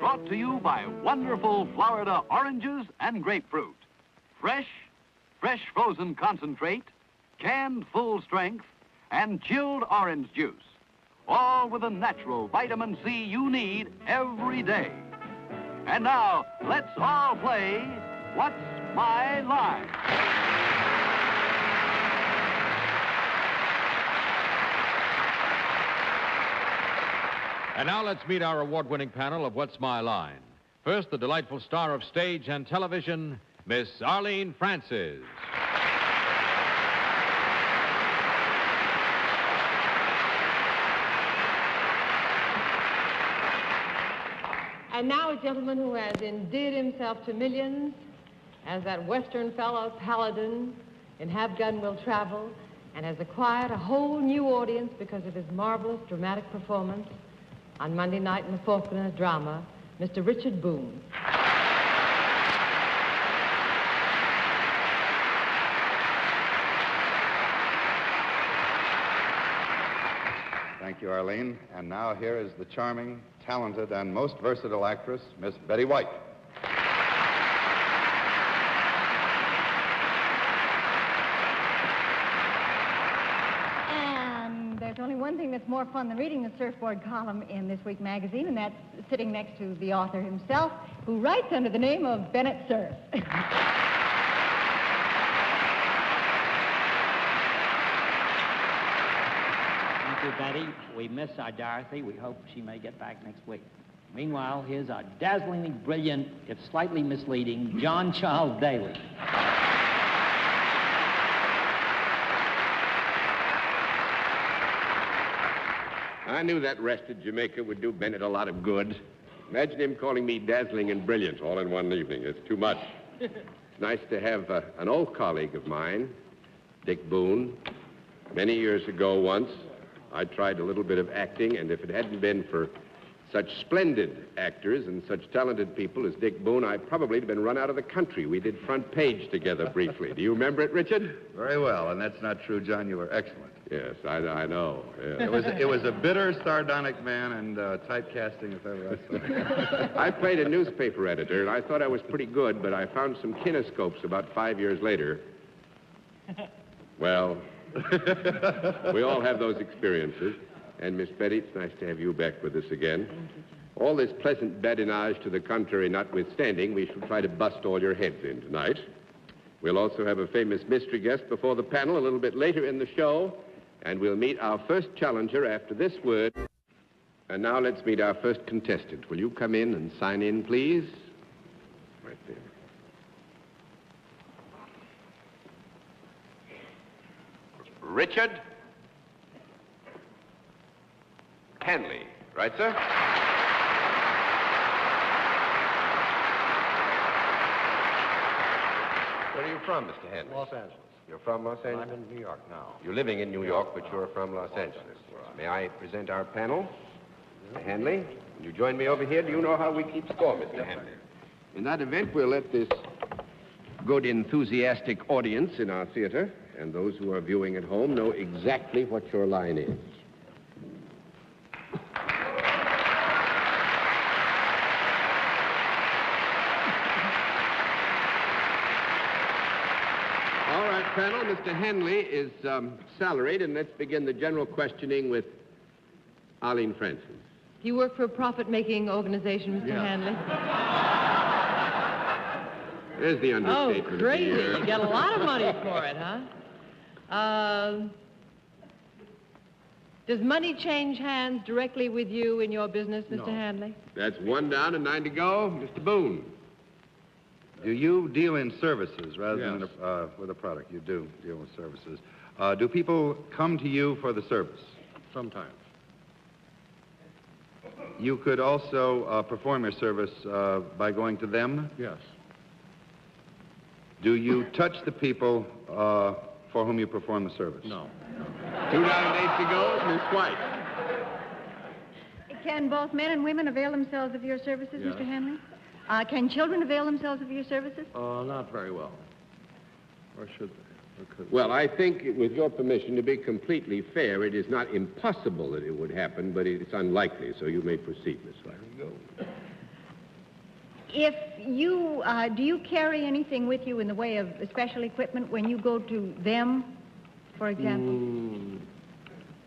brought to you by wonderful Florida oranges and grapefruit. Fresh frozen concentrate, canned full strength, and chilled orange juice. All with the natural vitamin C you need every day. And now, let's all play What's My Line? And now let's meet our award-winning panel of What's My Line. First, the delightful star of stage and television, Miss Arlene Francis. And now a gentleman who has endeared himself to millions as that Western fellow Paladin in Have Gun Will Travel, and has acquired a whole new audience because of his marvelous dramatic performance on Monday night in the Faulkner drama, Mr. Richard Boone. Thank you, Arlene. And now here is the charming, talented, and most versatile actress, Miss Betty White. And there's only one thing that's more fun than reading the surfboard column in this week's magazine, and that's sitting next to the author himself, who writes under the name of Bennett Cerf. Thank you, Betty. We miss our Dorothy. We hope she may get back next week. Meanwhile, here's our dazzlingly brilliant, if slightly misleading, John Charles Daly. I knew that rest at Jamaica would do Bennett a lot of good. Imagine him calling me dazzling and brilliant all in one evening. It's too much. It's nice to have an old colleague of mine, Dick Boone. Many years ago once, I tried a little bit of acting, and if it hadn't been for such splendid actors and such talented people as Dick Boone, I probably would have been run out of the country. We did Front Page together briefly. Do you remember it, Richard? Very well, and that's not true, John. You were excellent. Yes, I know. Yeah. It was a bitter, sardonic man and typecasting, if ever I saw it. I played a newspaper editor, and I thought I was pretty good, but I found some kinescopes about 5 years later. Well, we all have those experiences. And, Miss Betty, it's nice to have you back with us again. All this pleasant badinage to the contrary notwithstanding, we shall try to bust all your heads in tonight. We'll also have a famous mystery guest before the panel a little bit later in the show, and we'll meet our first challenger after this word. And now let's meet our first contestant. Will you come in and sign in, please? Right there. Richard Hanley. Right, sir? Where are you from, Mr. Hanley? Los Angeles. You're from Los Angeles? I'm in New York now. You're living in New York, but you're from Los Angeles. May I present our panel? Mr. Hanley, will you join me over here? Do you know how we keep score, Mr. Hanley? In that event, we'll let this good, enthusiastic audience in our theater and those who are viewing at home know exactly what your line is. All right, panel, Mr. Hanley is salaried, and let's begin the general questioning with Arlene Francis. Do you work for a profit-making organization, Mr. Hanley? There's the understatement. Oh, crazy. You get a lot of money for it, huh? Does money change hands directly with you in your business, Mr. Hanley? That's 1 down and 9 to go. Mr. Boone. Do you deal in services rather than with a product? You do deal with services. Do people come to you for the service? Sometimes. You could also perform your service by going to them? Yes. Do you touch the people for whom you perform the service? No. 2 down and 8 to go. Miss White. Can both men and women avail themselves of your services, Yes. Mr. Hanley? Can children avail themselves of your services? Not very well. Or should they? Or could Well, I think, with your permission, to be completely fair, it is not impossible that it would happen, but it's unlikely, so you may proceed, Miss White. If you, do you carry anything with you in the way of special equipment when you go to them, for example?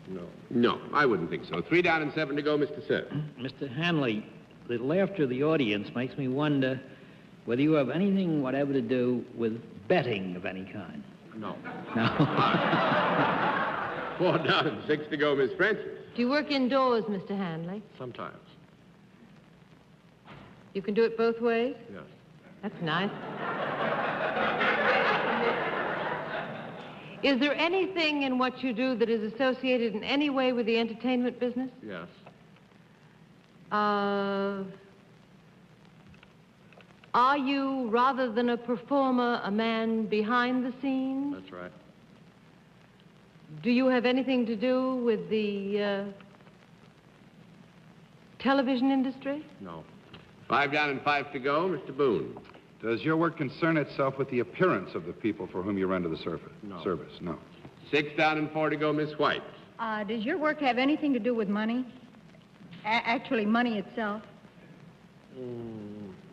No. No, I wouldn't think so. 3 down and 7 to go, Mr. Cerf. Mr. Hanley, the laughter of the audience makes me wonder whether you have anything whatever to do with betting of any kind. No. No. 4 down and 6 to go, Miss Francis. Do you work indoors, Mr. Hanley? Sometimes. You can do it both ways? Yes. That's nice. Is there anything in what you do that is associated in any way with the entertainment business? Yes. Are you, rather than a performer, a man behind the scenes? That's right. Do you have anything to do with the television industry? No. 5 down and 5 to go, Mr. Boone. Does your work concern itself with the appearance of the people for whom you render the service? No. No. 6 down and 4 to go, Miss White. Does your work have anything to do with money? Actually, money itself?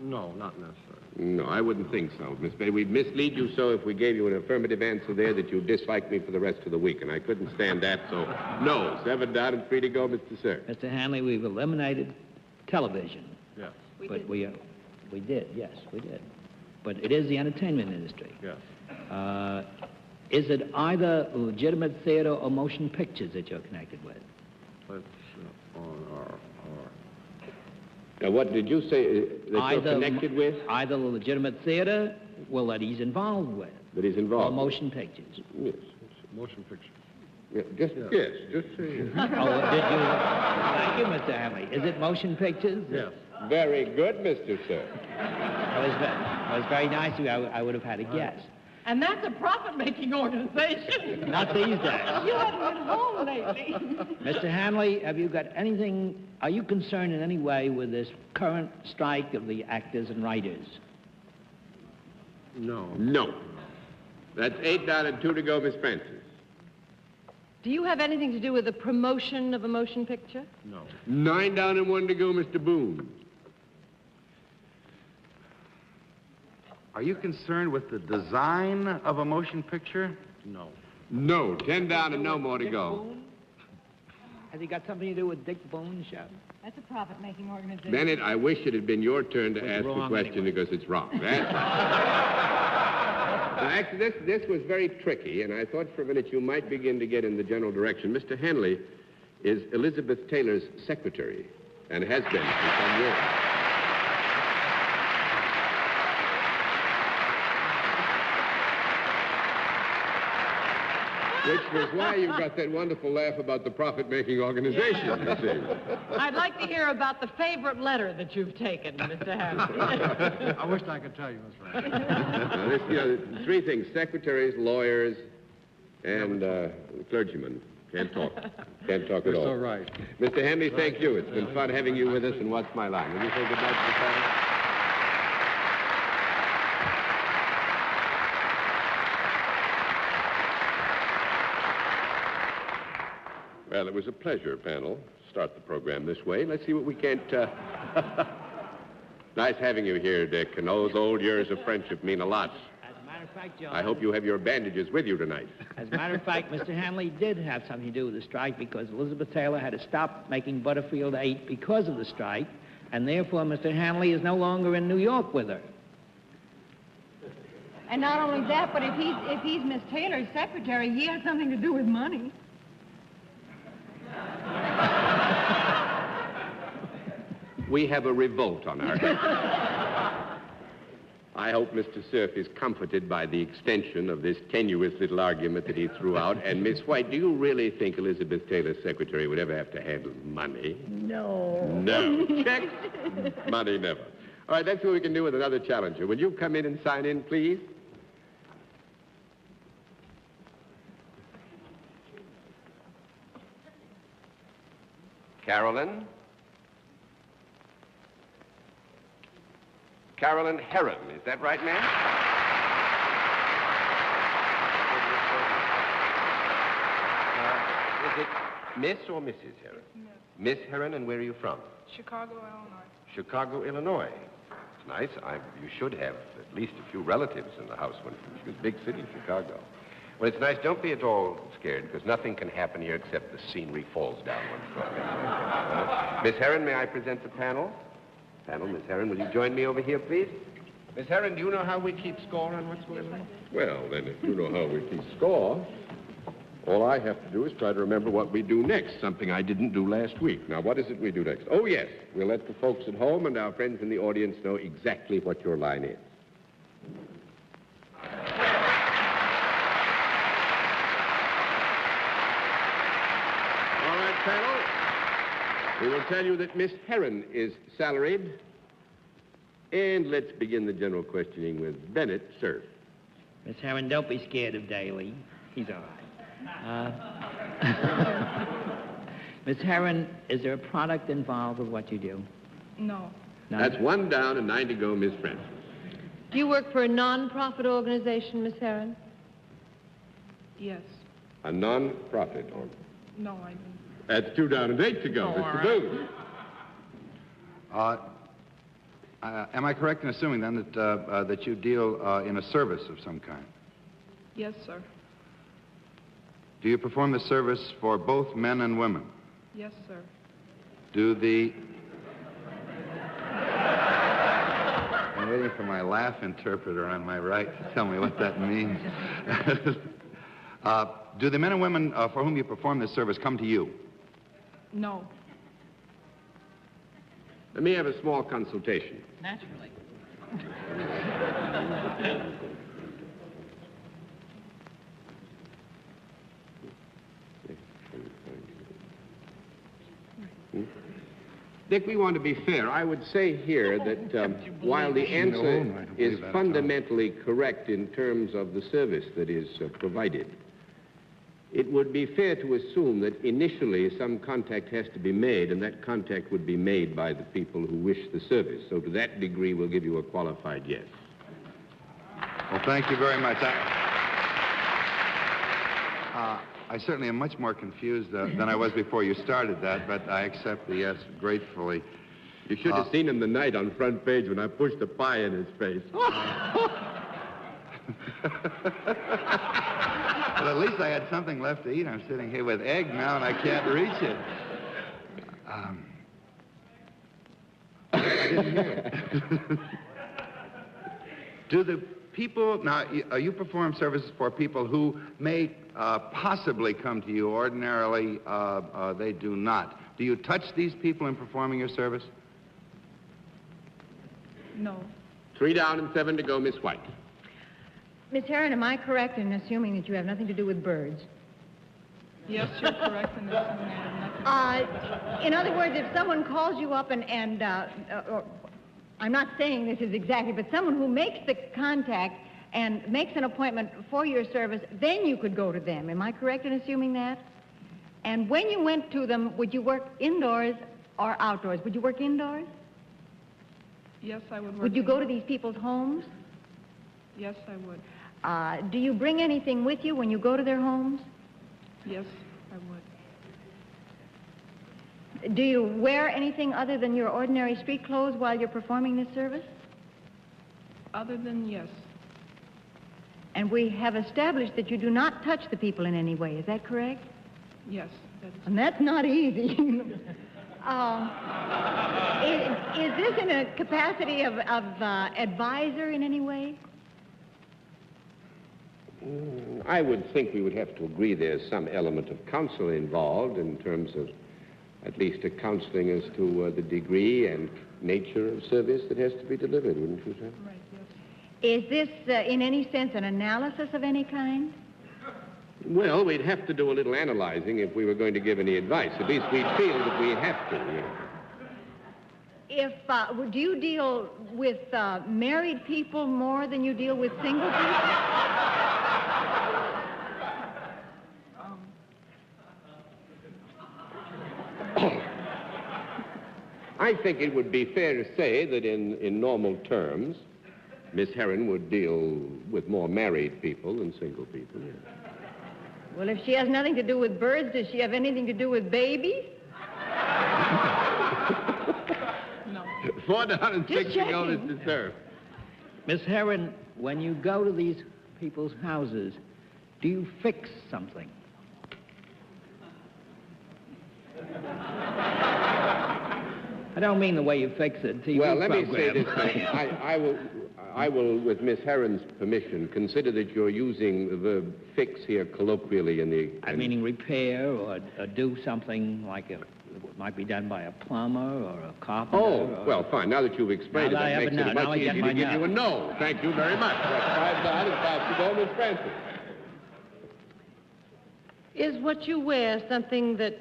No, not necessarily. No, I wouldn't think so, Miss Bay. We'd mislead you so if we gave you an affirmative answer there that you'd dislike me for the rest of the week, and I couldn't stand that, so no. 7 down and 3 to go, Mr. Cerf. Mr. Hanley, we've eliminated television. Yes. We did, yes, we did. But it is the entertainment industry. Yes. Is it either legitimate theater or motion pictures that you're connected with? Let's on our... Now, what did you say that you're connected with? Either the legitimate theater, well, that he's involved with. That he's involved or motion pictures. Yes. Motion pictures. Yeah, just say it. Oh, did you? Thank you, Mr. Hanley. Is it motion pictures? Yes. Very good, Mr. Cerf. That was very nice of you. I would have had a guess. And that's a profit-making organization. Not these days. You haven't been home lately. Mr. Hanley, have you got anything, are you concerned in any way with this current strike of the actors and writers? No. No. That's 8 down and 2 to go, Miss Francis. Do you have anything to do with the promotion of a motion picture? No. 9 down and 1 to go, Mr. Boone. Are you concerned with the design of a motion picture? No. No. 10 down and no more to go. Has he got something to do with Dick Boone's show? That's a profit-making organization. Bennett, I wish it had been your turn to Was ask the wrong question anyway. because it's wrong. That's Now, actually, this was very tricky, and I thought for a minute you might begin to get in the general direction. Mr. Hanley is Elizabeth Taylor's secretary and has been for some years. Which was why you got that wonderful laugh about the profit-making organization, you see. I'd like to hear about the favorite letter that you've taken, Mr. Hanley. I wish I could tell you, Miss Francis. Now, this, 3 things: secretaries, lawyers, and clergymen. Can't talk. Can't talk at all. You're so right. Mr. Hanley, thank you. It's been fun having you with us, and what's my line? Will you say good night to the family? Well, it was a pleasure, panel. Start the program this way. Let's see what we can't... Nice having you here, Dick, and those old years of friendship mean a lot. As a matter of fact, John... I hope you have your bandages with you tonight. As a matter of fact, Mr. Hanley did have something to do with the strike because Elizabeth Taylor had to stop making Butterfield 8 because of the strike, and therefore Mr. Hanley is no longer in New York with her. And not only that, but if he's Miss Taylor's secretary, he has something to do with money. We have a revolt on our hands. I hope Mr. Cerf is comforted by the extension of this tenuous little argument that he threw out. And, Miss White, do you really think Elizabeth Taylor's secretary would ever have to handle money? No. No. Checks? Money, never. All right, let's see what we can do with another challenger. Will you come in and sign in, please? Carolyn? Carolyn Heron, is that right, ma'am? Is it Miss or Mrs. Heron? Miss. Miss Heron, and where are you from? Chicago, Illinois. Chicago, Illinois. nice. You should have at least a few relatives in the house when it's a big city, Chicago. Well, it's nice. Don't be at all scared, because nothing can happen here except the scenery falls down one floor. Miss Herron, may I present the panel? Miss Herron, will you join me over here, please? Miss Herron, do you know how we keep score on what's going on? Well, then, if you know how we keep score, all I have to do is try to remember what we do next, something I didn't do last week. Now, what is it we do next? Oh, yes, we'll let the folks at home and our friends in the audience know exactly what your line is. All right, panel. We will tell you that Miss Herron is salaried. And let's begin the general questioning with Bennett Cerf. Miss Herron, don't be scared of Daly. He's all right. Miss Herron, is there a product involved with what you do? No. None? That's 1 down and 9 to go, Miss Francis. Do you work for a non-profit organization, Miss Herron? Yes. A non-profit organ. No, I don't. That's 2 down and 8 to go, Oh, Mr. all Boone. Am I correct in assuming, then, that you deal in a service of some kind? Yes, sir. Do you perform the service for both men and women? Yes, sir. Do the... I'm waiting for my laugh interpreter on my right to tell me what that means. Do the men and women for whom you perform this service come to you? No. Let me have a small consultation. Naturally. Dick, we want to be fair. I would say here that while the answer is fundamentally correct in terms of the service that is provided, it would be fair to assume that initially some contact has to be made, and that contact would be made by the people who wish the service. So to that degree, we'll give you a qualified yes. Well, thank you very much. I certainly am much more confused than I was before you started that, but I accept the yes gratefully. You should have seen him the night on front page when I pushed the pie in his face. But at least I had something left to eat. I'm sitting here with egg now, and I can't reach it. I didn't hear it. Do the people... Now, you perform services for people who may possibly come to you. Ordinarily, they do not. Do you touch these people in performing your service? No. 3 down and 7 to go, Miss White. Miss Herron, am I correct in assuming that you have nothing to do with birds? Yes, you're correct in assuming I have nothing. In other words, if someone calls you up and I'm not saying this is exactly, but someone who makes the contact and makes an appointment for your service, then you could go to them. Am I correct in assuming that? And when you went to them, would you work indoors or outdoors? Would you work indoors? Yes, I would work. Would you go to these people's homes? Yes, I would. Do you bring anything with you when you go to their homes? Yes, I would. Do you wear anything other than your ordinary street clothes while you're performing this service? Other than yes. And we have established that you do not touch the people in any way. Is that correct? Yes, that is. And that's not easy. Is this in a capacity of advisor in any way? I would think we would have to agree there's some element of counsel involved in terms of at least a counseling as to the degree and nature of service that has to be delivered, wouldn't you, sir? Right, yes. Is this, in any sense, an analysis of any kind? Well, we'd have to do a little analyzing if we were going to give any advice. At least we'd feel that we have to, you know. Do you deal with married people more than you deal with single people? I think it would be fair to say that in normal terms, Miss Herron would deal with more married people than single people. Yes. Well, if she has nothing to do with birds, does she have anything to do with babies? No. 4 down and 6 Just to go, checking. Mr. Cerf. Miss Herron, when you go to these people's houses, do you fix something? I don't mean the way you fix it. TV Well, let me program. say this. I will, with Miss Herron's permission, consider that you're using the verb fix here colloquially in the... I'm meaning repair or do something like what might be done by a plumber or a carpenter. Oh, well, fine. Now that you've explained Now it, that I that have makes a it no. much Now I get easier my to give you no. a no. Thank you very much. That's 5 down and 5 to go, Miss Francis. Is what you wear something that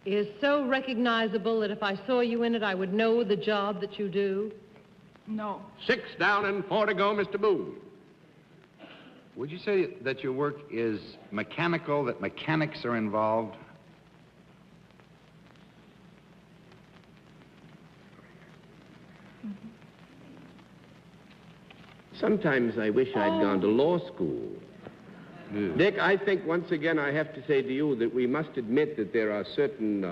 is so recognizable that if I saw you in it, I would know the job that you do? No. 6 down and 4 to go, Mr. Boone. Would you say that your work is mechanical, that mechanics are involved? Sometimes I wish I'd gone to law school. Dick, I think once again I have to say to you that we must admit that there are certain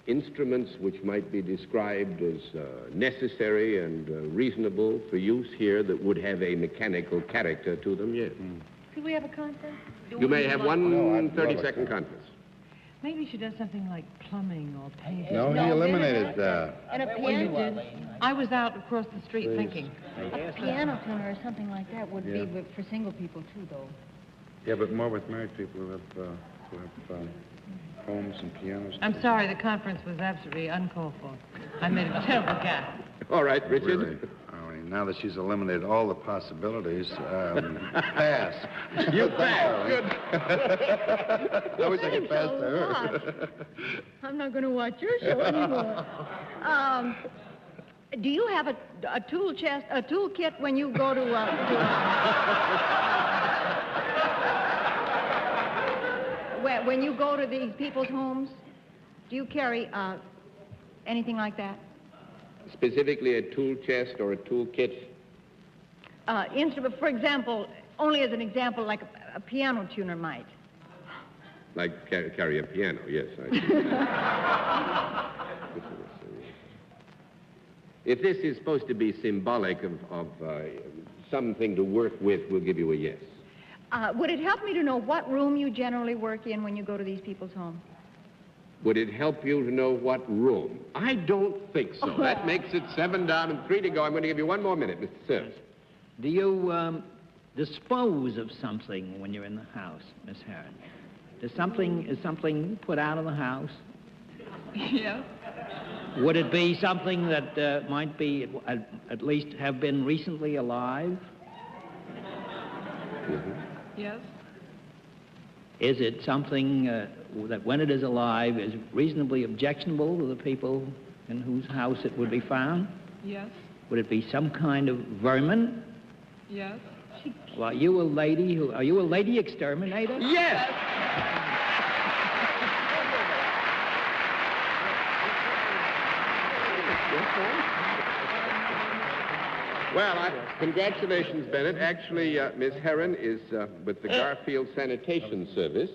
instruments which might be described as necessary and reasonable for use here that would have a mechanical character to them, yes. Could we have a contest? You may have one 30-second contest. Maybe she does something like plumbing or painting. No, he eliminated that. And a You piano, did? I was out across the street thinking. a piano tuner or something like that would be for single people too, though. Yeah, but more with married people who have homes and pianos. I'm sorry, the conference was absolutely uncalled for. I made a terrible gaffe. All right, Richard. Really, Arlene, now that she's eliminated all the possibilities, pass. You pass. Good. I wish I could pass to her. I'm not going to watch your show anymore. Do you have a tool chest, a tool kit when you go to when you go to these people's homes? Do you carry anything like that? Specifically a tool chest or a tool kit? Instrument, for example, only as an example, like a piano tuner might. Like carry a piano, yes. If this is supposed to be symbolic of something to work with, we'll give you a yes. Would it help me to know what room you generally work in when you go to these people's homes? Would it help you to know what room? I don't think so. That makes it 7 down and 3 to go. I'm going to give you 1 more minute, Mr. Cerf. Do you dispose of something when you're in the house, Miss Herron? Is something put out of the house? Yes. Would it be something that might be, at least have been recently alive? Yes. Is it something that when it is alive is reasonably objectionable to the people in whose house it would be found? Yes. Would it be some kind of vermin? Yes. Well, are you a lady exterminator? Yes! Well, congratulations, Bennett. Actually, Miss Herron is with the Garfield Sanitation Service,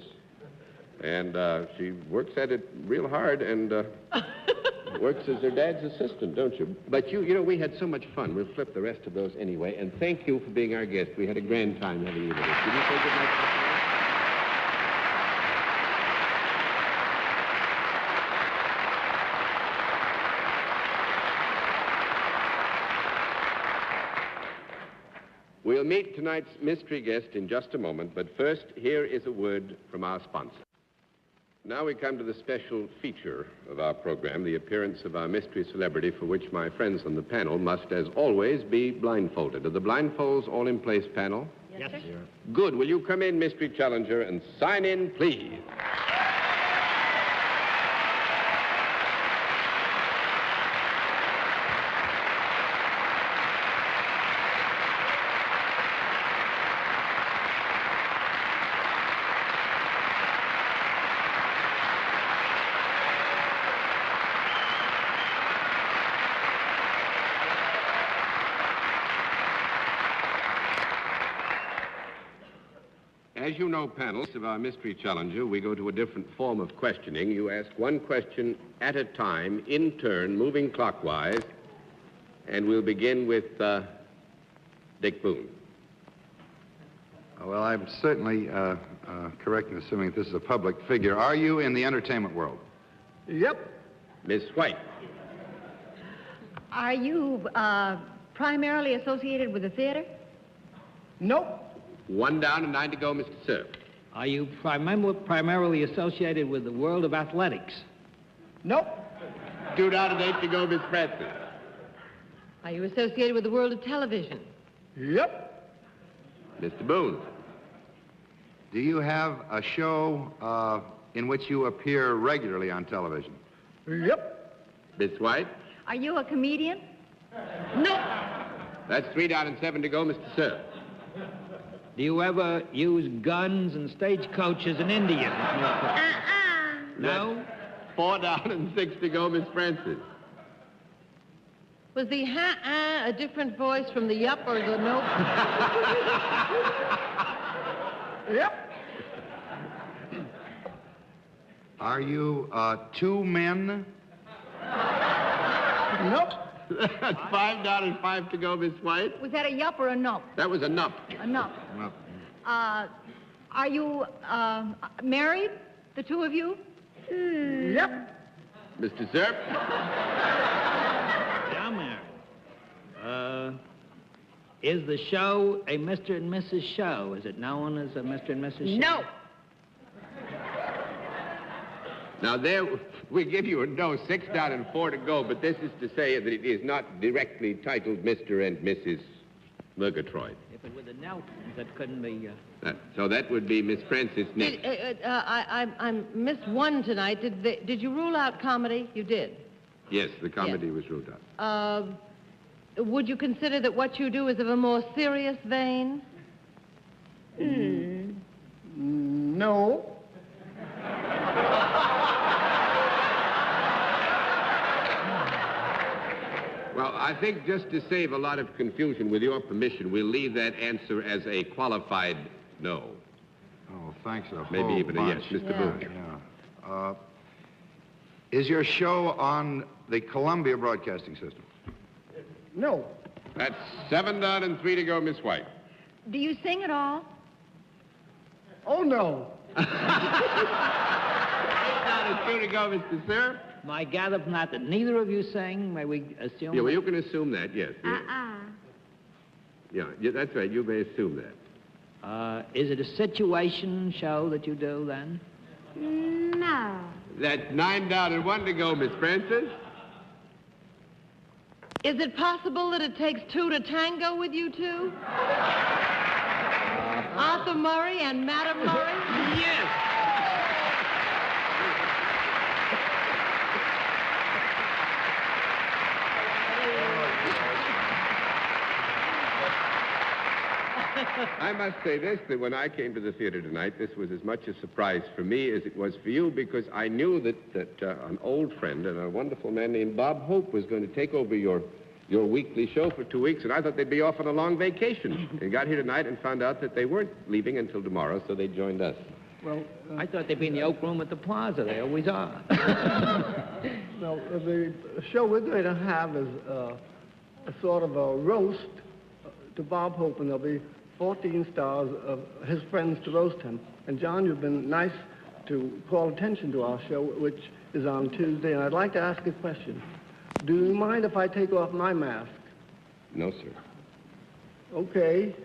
and she works at it real hard and works as her dad's assistant, don't you? But you know, we had so much fun. We'll flip the rest of those anyway, and thank you for being our guest. We had a grand time having you with us. Did you say good night? We'll meet tonight's mystery guest in just a moment, but first, here is a word from our sponsor. Now we come to the special feature of our program, the appearance of our mystery celebrity, for which my friends on the panel must, as always, be blindfolded. Are the blindfolds all in place, panel? Yes, sir. Good. Will you come in, mystery challenger, and sign in, please? As as you know, panelists of our mystery challenger, we go to a different form of questioning. You ask one question at a time, in turn, moving clockwise, and we'll begin with Dick Boone. Well, I'm certainly correct in assuming this is a public figure. Are you in the entertainment world? Yep. Miss White. Are you primarily associated with the theater? Nope. 1 down and 9 to go, Mr. Cerf. Are you primarily associated with the world of athletics? Nope. 2 down and 8 to go, Miss Francis. Are you associated with the world of television? Yep. Mr. Boone. Do you have a show in which you appear regularly on television? Yep. Miss White. Are you a comedian? No. That's 3 down and 7 to go, Mr. Cerf. Do you ever use guns and stagecoaches and Indians? No? 4 down and 6 to go, Miss Francis. Was the a different voice from the yup or the nope? Yep. Are you 2 men? Nope. That's 5 down and 5 to go, Miss White. Was that a yup or a nup? That was a nup. A nup. Well, Are you married, the two of you? Yep. Mr. Cerf. Yeah, married. Is the show a Mr. and Mrs. show? Is it known as a Mr. and Mrs. show? No. Now, there, we give you a no, 6 down and 4 to go, but this is to say that it is not directly titled Mr. and Mrs. Murgatroyd. If it were the Nelsons, that couldn't be... So that would be Miss Francis next. I missed one tonight. Did you rule out comedy? You did. Yes, the comedy was ruled out. Would you consider that what you do is of a more serious vein? No. Well, I think just to save a lot of confusion, with your permission, we'll leave that answer as a qualified no. oh, thanks a Maybe whole even bunch. a yes, Mr. Boone. Yeah. Is your show on the Columbia Broadcasting System? No. That's 7 down and 3 to go, Miss White. Do you sing at all? Oh, no. 8 down and 2 to go, Mr. Cerf. I gather from that neither of you sing. May we assume? Yeah, well, you can assume that, yes. Uh-uh. Yeah, that's right. You may assume that. Is it a situation show that you do, then? No. That's 9 down and 1 to go, Miss Francis. Is it possible that it takes 2 to tango with you two? Arthur Murray and Madam Murray? Yes. I must say this, that when I came to the theater tonight, this was as much a surprise for me as it was for you, because I knew that an old friend and a wonderful man named Bob Hope was going to take over your weekly show for 2 weeks, and I thought they'd be off on a long vacation. And got here tonight and found out that they weren't leaving until tomorrow, so they joined us. Well, I thought they'd be in the Oak Room at the Plaza. They always are. no, the show we're going to have is a sort of a roast to Bob Hope, and there'll be 14 stars of his friends to roast him. And, John, you've been nice to call attention to our show, which is on Tuesday, and I'd like to ask a question. Do you mind if I take off my mask? No, sir. Okay.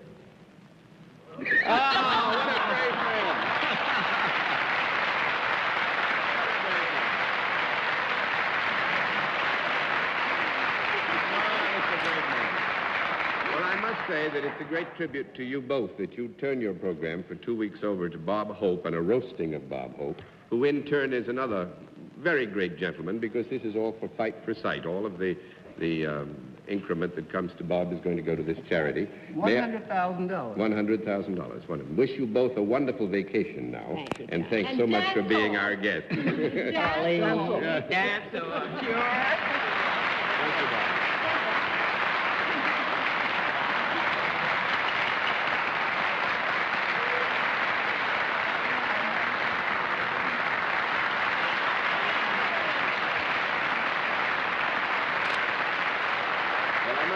Oh, what a great man. Well, I must say that it's a great tribute to you both that you turn your program for 2 weeks over to Bob Hope and a roasting of Bob Hope, who in turn is another very great gentleman, because this is all for Fight for Sight. All of the increment that comes to Bob is going to go to this charity. $100,000. $100,000. Wonderful. Wish you both a wonderful vacation now. Thank you, and John. thanks And so much for that's being all. our guest. That's all. That's all. Thank you, Bob.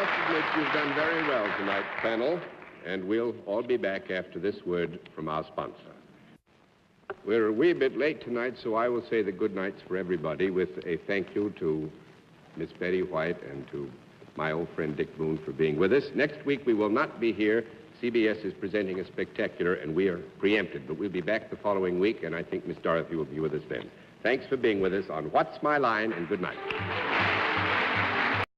must admit you've done very well tonight, panel, and we'll all be back after this word from our sponsor. We're a wee bit late tonight, so I will say the good nights for everybody with a thank you to Miss Betty White and to my old friend Dick Boone for being with us. Next week we will not be here. CBS is presenting a spectacular, and we are preempted, but we'll be back the following week, and I think Miss Dorothy will be with us then. Thanks for being with us on What's My Line, and good night.